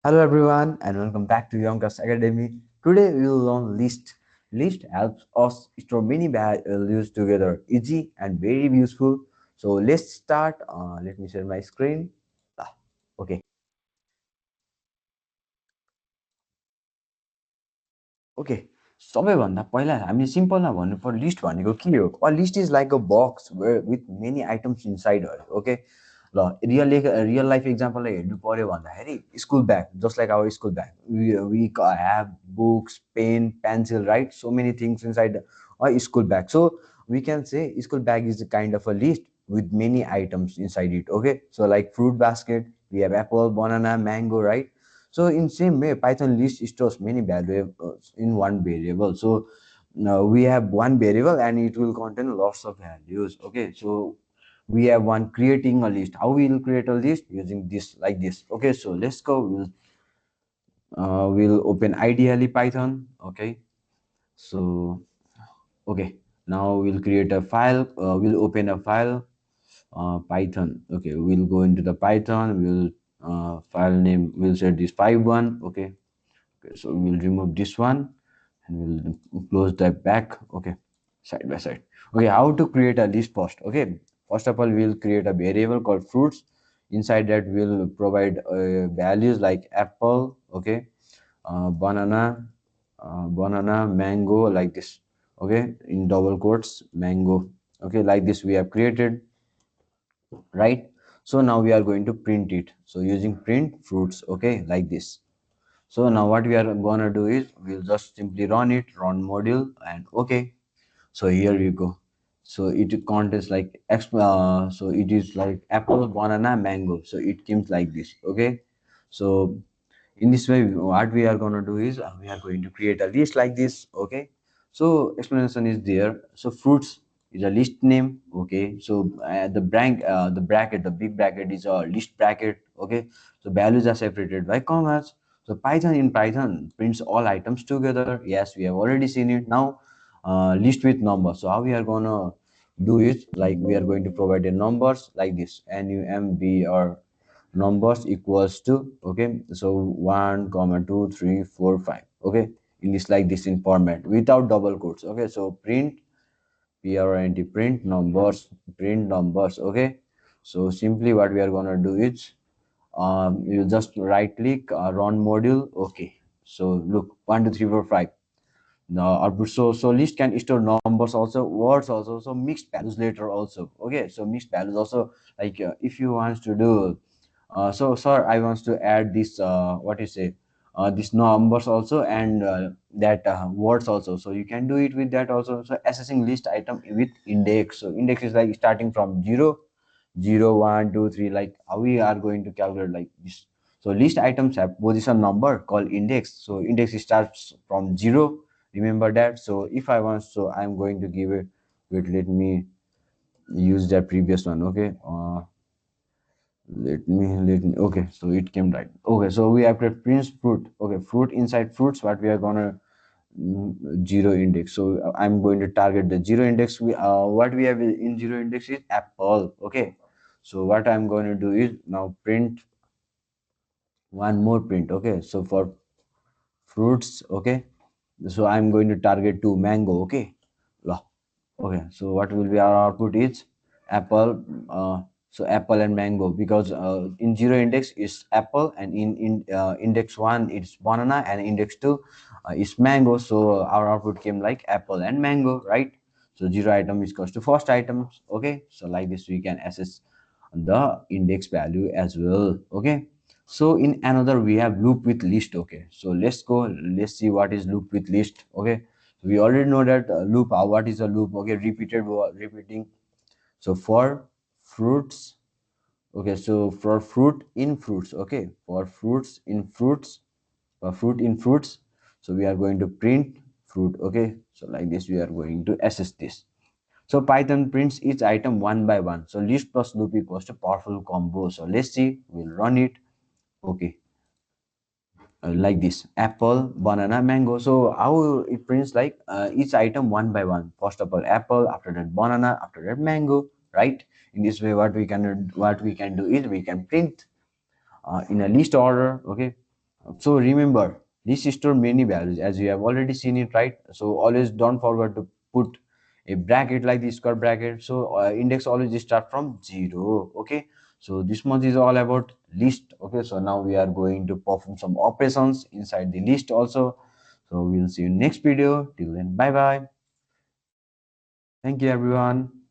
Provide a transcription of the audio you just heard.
Hello everyone and welcome back to Youngcast Academy. Today we will learn list. List helps us store many values together, easy and very useful. So let's start. Let me share my screen. Ah, Okay. Okay सबैभन्दा पहिला हामीले सिम्पलमा भन्नुपर्ने list भनेको के हो a list is like a box with many items inside okay ल real life इक्जाम्पललाई हेर्नु पर्यो भन्दाखेरि school bag just like our school bag we have books pen pencil right so many things inside a school bag so we can say school bag is a kind of a list with many items inside it, okay? So like fruit basket, we have apple, banana, mango, right? So in same way, Python list stores many variables in one variable. So now we have one variable and it will contain lots of values. Okay, so we have one creating a list. How we will create a list using this like this. Okay, so let's go. We'll open ideally Python. Okay, so okay, now we'll create a file. We'll open a file. Python. Okay, we'll go into the Python. We'll file name. We'll set this 5.1. Okay, so we'll remove this one and we'll close that back. Okay, side by side. Okay, how to create a list first? Okay, first of all we'll create a variable called fruits. Inside that we'll provide values like apple, okay, banana, banana, mango, like this. Okay, in double quotes, mango. Okay, like this we have created, right? So now we are going to print it, so using print fruits, okay, like this. So now what we are gonna do is we'll just simply run it, run module, and okay. So here we go. So it contains like so it is like apple, banana, mango. So it comes like this. Okay. So in this way, what we are gonna do is we are going to create a list like this. Okay. So explanation is there. So fruits is a list name. Okay. So the bracket, the big bracket is a list bracket. Okay. So values are separated by commas. So Python in Python prints all items together. Yes, we have already seen it. Now list with numbers. So how we are gonna do it? Like we are going to provide the numbers like this: NUMB or numbers equals to, okay. So 1 comma 2 3 4 5, okay, in this like this in format without double quotes. Okay, so print print numbers, okay. So simply what we are gonna do is you just right click, run module, okay. So look, 1 2 3 4 5. Now output, so list can store numbers also, words also, so mixed values later also. Okay, so mixed values also, like if you want to do so sir, I want to add this what you say, this numbers also, and that words also, so you can do it with that also. So assessing list item with index, so index is like starting from 0 0 1 2 3, like how we are going to calculate like this. So list items have position number called index, so index starts from 0, remember that. So if I want, so I'm going to give it, wait, let me use that previous one. Okay, let me okay, so it came right. Okay, so we have to print fruit. Okay, fruit, inside fruits what we are gonna, zero index. So I'm going to target the zero index. We what we have in zero index is apple. Okay, so what I'm going to do is now print one more print. Okay, so for fruits, okay, so I'm going to target to mango. Okay, okay, so what will be our output is apple. So apple and mango, because in zero index is apple, and in index one it's banana, and index two is mango. So our output came like apple and mango, right? So zero item is equals to first item. Okay, so like this we can assess the index value as well. Okay, so in another we have loop with list. Okay, so let's go, let's see what is loop with list. Okay, we already know that loop, what is a loop? Okay, repeating. So for fruits, okay, so for fruit in fruits, okay, for fruits in fruits, for fruit in fruits, so we are going to print fruit. Okay, so like this we are going to assess this. So Python prints each item one by one. So list plus loop equals to powerful combo. So let's see, we'll run it. Okay, like this: apple, banana, mango. So how it prints, like each item one by one. First of all apple, after that banana, after that mango, right? In this way what we can do is we can print in a list order. Okay, So remember, list store many values as you have already seen it, right? So always don't forget to put a bracket like the square bracket. So index always start from 0. Okay. So this much is all about list. Okay. So now we are going to perform some operations inside the list also. So we'll see you next video. Till then, bye bye. Thank you, everyone.